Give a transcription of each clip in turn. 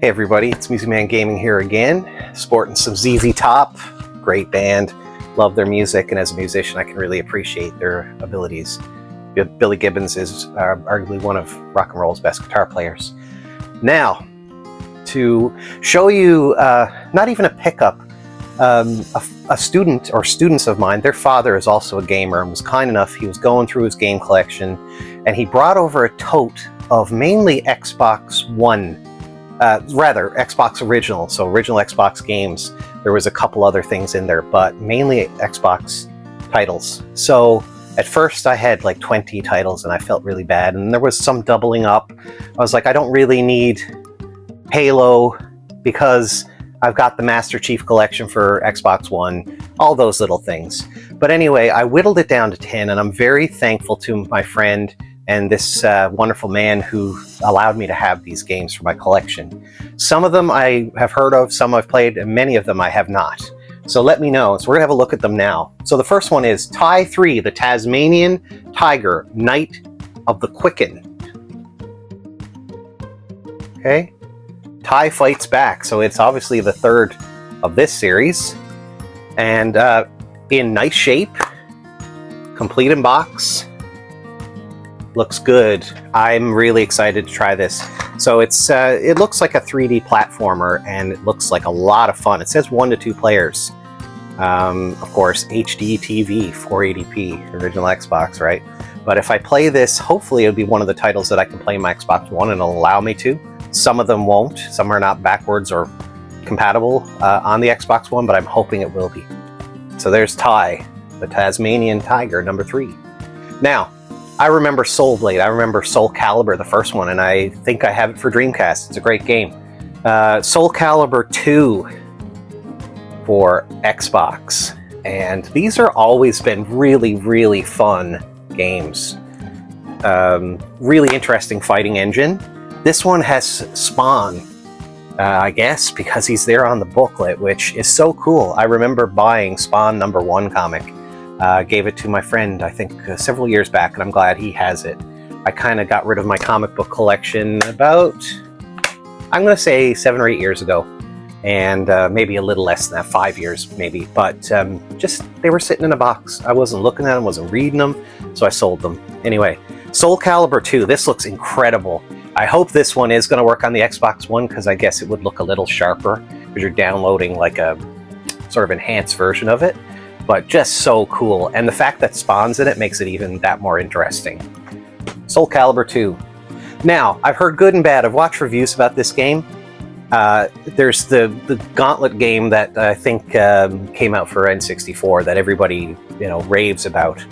Hey everybody, it's Music Man Gaming here again, sporting some ZZ Top, great band, love their music, and as a musician I can really appreciate their abilities. Billy Gibbons is arguably one of rock and roll's best guitar players. Now, to show you, not even a pickup, a student or students of mine, their father is also a gamer and was kind enough, he was going through his game collection and he brought over a tote of mainly Xbox One, rather Xbox original, so original Xbox games. There was a couple other things in there, but mainly Xbox titles. So at first I had like 20 titles and I felt really bad, and there was some doubling up. I was like, I don't really need Halo because I've got the Master Chief Collection for Xbox One, all those little things. But anyway, I whittled it down to 10, and I'm very thankful to my friend and this wonderful man who allowed me to have these games for my collection. Some of them I have heard of, some I've played, and many of them I have not. So let me know. So we're gonna have a look at them now. So the first one is TIE 3, the Tasmanian Tiger, Night of the Quicken. Okay, TIE Fights Back. So it's obviously the third of this series. And in nice shape, complete in box. Looks good. I'm really excited to try this. So it's it looks like a 3D platformer, and it looks like a lot of fun. It says 1 to 2 players. Of course, HD TV, 480p, original Xbox, right? But if I play this, hopefully it'll be one of the titles that I can play on my Xbox One, and it'll allow me to. Some of them won't. Some are not backwards or compatible on the Xbox One, but I'm hoping it will be. So there's TIE, the Tasmanian Tiger, number 3. Now, I remember Soul Blade, I remember Soul Calibur, the first one, and I think I have it for Dreamcast. It's a great game. Soul Calibur 2 for Xbox. And these are always been really, really fun games. Really interesting fighting engine. This one has Spawn, I guess, because he's there on the booklet, which is so cool. I remember buying Spawn #1 comic. Gave it to my friend, I think, several years back, and I'm glad he has it. I kind of got rid of my comic book collection about, I'm going to say 7 or 8 years ago, and maybe a little less than that, 5 years maybe, but just, they were sitting in a box. I wasn't looking at them, wasn't reading them, so I sold them. Anyway, Soul Calibur 2, this looks incredible. I hope this one is going to work on the Xbox One, because I guess it would look a little sharper, because you're downloading like a sort of enhanced version of it. But just so cool, and the fact that Spawn's in it makes it even that more interesting. Soul Calibur 2. Now, I've heard good and bad. I've watched reviews about this game. There's the Gauntlet game that I think came out for N64 that everybody, raves about.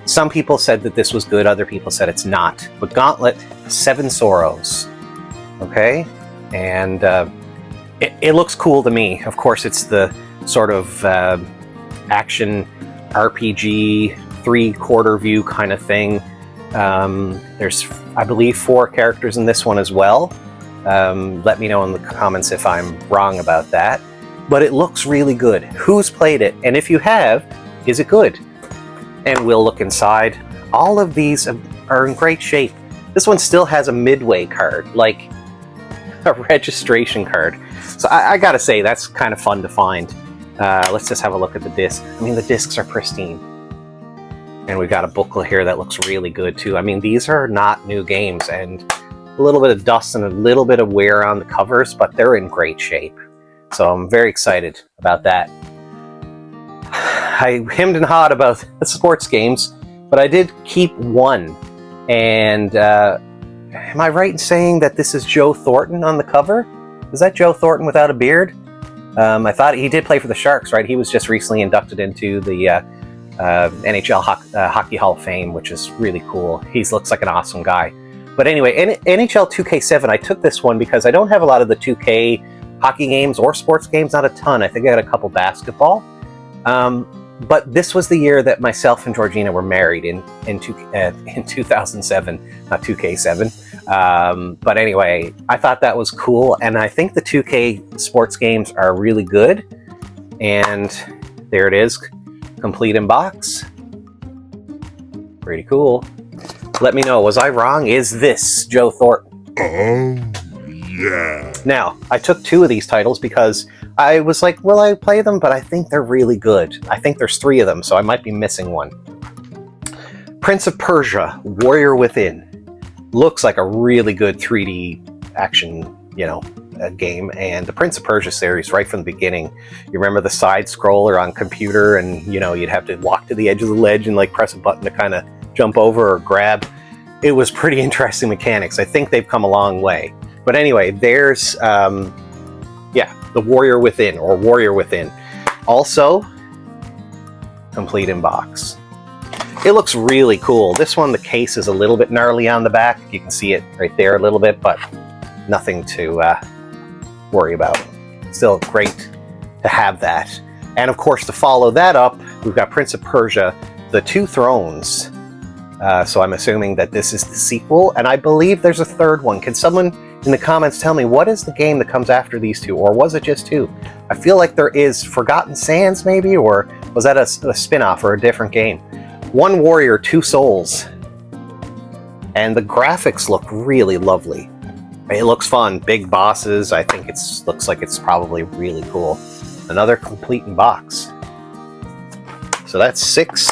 Some people said that this was good, other people said it's not. But Gauntlet, 7 Sorrows. Okay? And it looks cool to me. Of course, it's the sort of action RPG 3/4 view kind of thing. There's, I believe, 4 characters in this one as well. Let me know in the comments if I'm wrong about that. But it looks really good. Who's played it? And if you have, is it good? And we'll look inside. All of these are in great shape. This one still has a Midway card, like a registration card. So I gotta say, that's kind of fun to find. Let's just have a look at the disc. I mean, the discs are pristine. And we've got a booklet here that looks really good too. I mean, these are not new games, and a little bit of dust and a little bit of wear on the covers, but they're in great shape. So I'm very excited about that. I hemmed and hawed about the sports games, but I did keep one. And am I right in saying that this is Joe Thornton on the cover? Is that Joe Thornton without a beard? I thought he did play for the Sharks, right? He was just recently inducted into the NHL Hockey Hall of Fame, which is really cool. He looks like an awesome guy. But anyway, NHL 2K7, I took this one because I don't have a lot of the 2K hockey games or sports games, not a ton. I think I got a couple basketball. But this was the year that myself and Georgina were married in 2007, not 2K7. But anyway, I thought that was cool, and I think the 2K sports games are really good. And there it is, complete in box. Pretty cool. Let me know, was I wrong? Is this Joe Thornton? Oh, Yeah. Now, I took 2 of these titles because I was like, will I play them? But I think they're really good. I think there's 3 of them, so I might be missing one. Prince of Persia, Warrior Within. Looks like a really good 3D action, game. And the Prince of Persia series, right from the beginning, you remember the side scroller on computer, and you'd have to walk to the edge of the ledge and like press a button to kind of jump over or grab. It was pretty interesting mechanics. I think they've come a long way. But anyway, there's the Warrior Within, or Warrior Within. Also, complete in box. It looks really cool. This one, the case is a little bit gnarly on the back. You can see it right there a little bit, but nothing to worry about. Still great to have that. And of course, to follow that up, we've got Prince of Persia, The Two Thrones. So I'm assuming that this is the sequel, and I believe there's a third one. Can someone in the comments tell me what is the game that comes after these 2, or was it just 2? I feel like there is Forgotten Sands maybe, or was that a spin-off or a different game? One Warrior, Two Souls. And the graphics look really lovely. It looks fun. Big bosses. I think looks like it's probably really cool. Another complete in box. So that's 6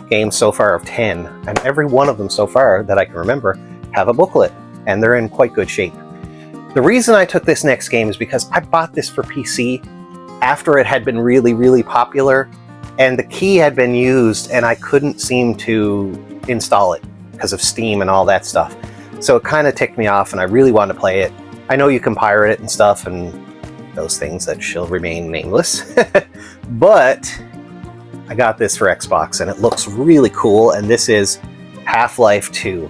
games so far of 10, and every one of them so far that I can remember have a booklet, and they're in quite good shape. The reason I took this next game is because I bought this for PC after it had been really, really popular, and the key had been used, and I couldn't seem to install it because of Steam and all that stuff. So it kind of ticked me off, and I really wanted to play it. I know you can pirate it and stuff, and those things that shall remain nameless, but I got this for Xbox, and it looks really cool, and this is Half-Life 2.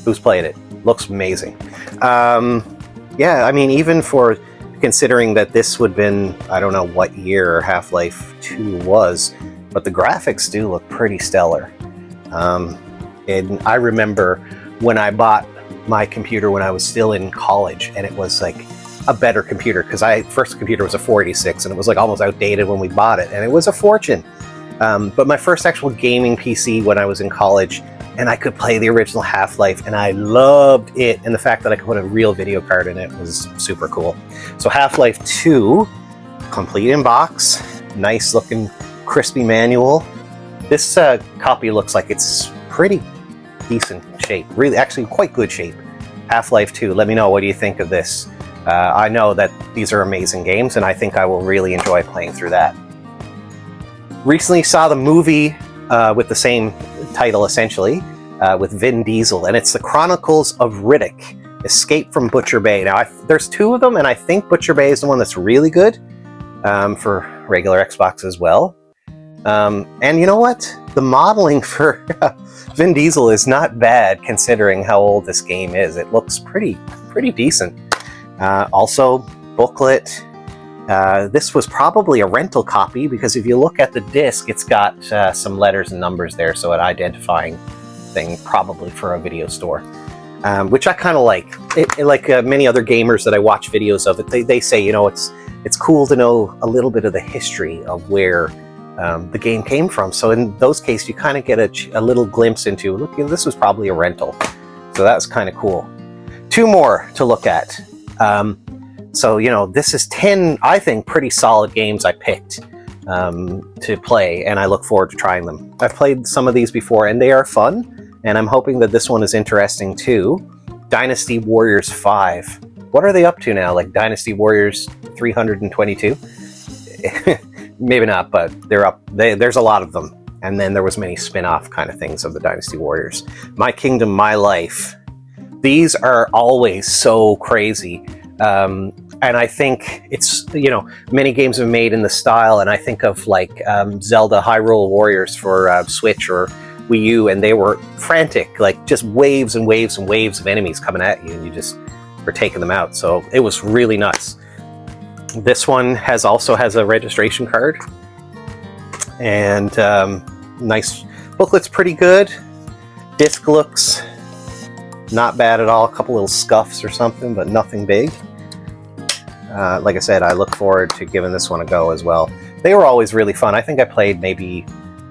Who's played it? Looks amazing. Yeah, I mean, even for considering that this would have been, I don't know what year Half-Life 2 was, but the graphics do look pretty stellar. And I remember when I bought my computer when I was still in college, and it was like a better computer, because first computer was a 486, and it was like almost outdated when we bought it, and it was a fortune. But my first actual gaming PC when I was in college, and I could play the original Half-Life, and I loved it, and the fact that I could put a real video card in it was super cool. So Half-Life 2, complete in box, nice looking crispy manual. This copy looks like it's pretty decent shape, really actually quite good shape. Half-Life 2, let me know, what do you think of this? I know that these are amazing games, and I think I will really enjoy playing through that. Recently saw the movie with the same title, essentially, with Vin Diesel, and it's The Chronicles of Riddick, Escape from Butcher Bay. Now, there's 2 of them, and I think Butcher Bay is the one that's really good for regular Xbox as well. And you know what? The modeling for Vin Diesel is not bad, considering how old this game is. It looks pretty decent. Also, booklet. This was probably a rental copy, because if you look at the disc, it's got some letters and numbers there, so an identifying thing, probably for a video store, which I kind of like. Like many other gamers that I watch videos of, they say, it's cool to know a little bit of the history of where the game came from. So in those cases, you kind of get a little glimpse into, look, this was probably a rental. So that's kind of cool. 2 more to look at. So, this is 10, I think, pretty solid games I picked to play, and I look forward to trying them. I've played some of these before, and they are fun, and I'm hoping that this one is interesting too. Dynasty Warriors 5. What are they up to now? Like Dynasty Warriors 322? Maybe not, but they're up. There's a lot of them. And then there was many spin-off kind of things of the Dynasty Warriors. My Kingdom, My Life. These are always so crazy. And I think it's, many games have made in the style, and I think of like Zelda Hyrule Warriors for Switch or Wii U, and they were frantic, like just waves and waves and waves of enemies coming at you, and you just were taking them out. So it was really nuts. This one also has a registration card, and nice booklet's pretty good. Disc looks not bad at all. A couple little scuffs or something, but nothing big. Like I said, I look forward to giving this one a go as well. They were always really fun. I think I played maybe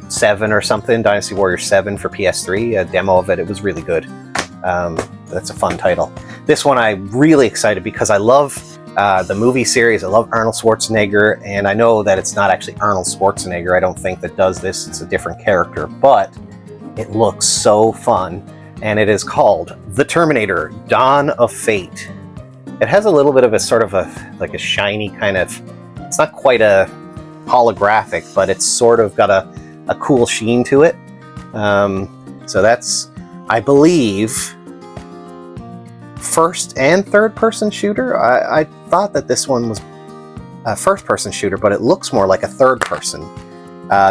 7 or something, Dynasty Warriors 7 for PS3, a demo of it. It was really good. That's a fun title. this one I'm really excited because I love the movie series. I love Arnold Schwarzenegger, and I know that it's not actually Arnold Schwarzenegger, I don't think, that does this. It's a different character, but it looks so fun, and it is called The Terminator: Dawn of Fate. It has a little bit of a sort of like a shiny kind of, it's not quite a holographic, but it's sort of got a cool sheen to it. So that's, I believe, first and third person shooter. I thought that this one was a first person shooter, but it looks more like a third person.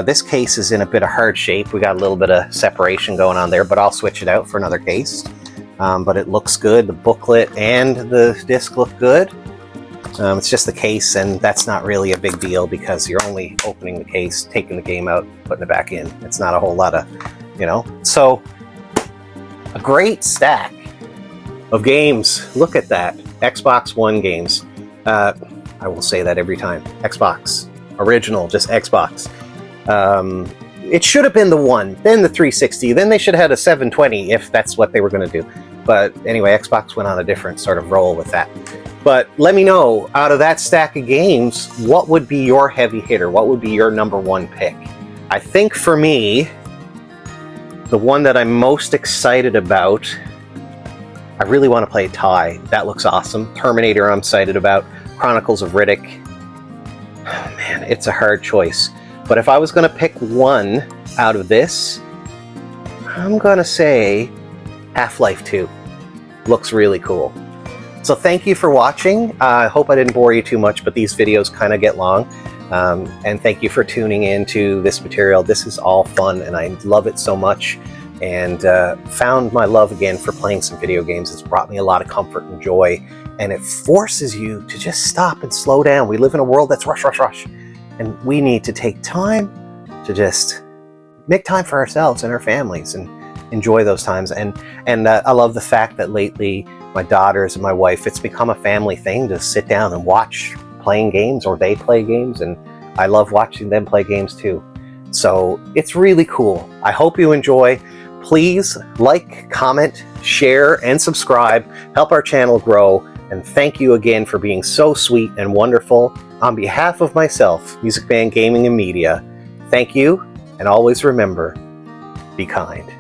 This case is in a bit of hard shape. We got a little bit of separation going on there, but I'll switch it out for another case. But it looks good. The booklet and the disc look good. It's just the case, and that's not really a big deal because you're only opening the case, taking the game out, putting it back in. It's not a whole lot of, you know. So, a great stack of games. Look at that. Xbox One games. I will say that every time. Xbox. Original, just Xbox. It should have been the One, then the 360, then they should have had a 720 if that's what they were going to do. But anyway, Xbox went on a different sort of roll with that. But let me know, out of that stack of games, what would be your heavy hitter? What would be your number one pick? I think for me, the one that I'm most excited about, I really want to play Ty. That looks awesome. Terminator I'm excited about. Chronicles of Riddick. Oh man, it's a hard choice. But if I was going to pick one out of this, I'm going to say Half-Life 2. Looks really cool. So thank you for watching. I hope I didn't bore you too much, but these videos kind of get long. And thank you for tuning in to this material. This is all fun, and I love it so much. And found my love again for playing some video games. It's brought me a lot of comfort and joy. And it forces you to just stop and slow down. We live in a world that's rush, rush, rush. And we need to take time to just make time for ourselves and our families and enjoy those times. And I love the fact that lately my daughters and my wife, it's become a family thing to sit down and watch playing games, or they play games, and I love watching them play games too. So it's really cool. I hope you enjoy. Please like, comment, share, and subscribe. Help our channel grow. And thank you again for being so sweet and wonderful. On behalf of myself, Music Man Gaming and Media, thank you, and always remember, be kind.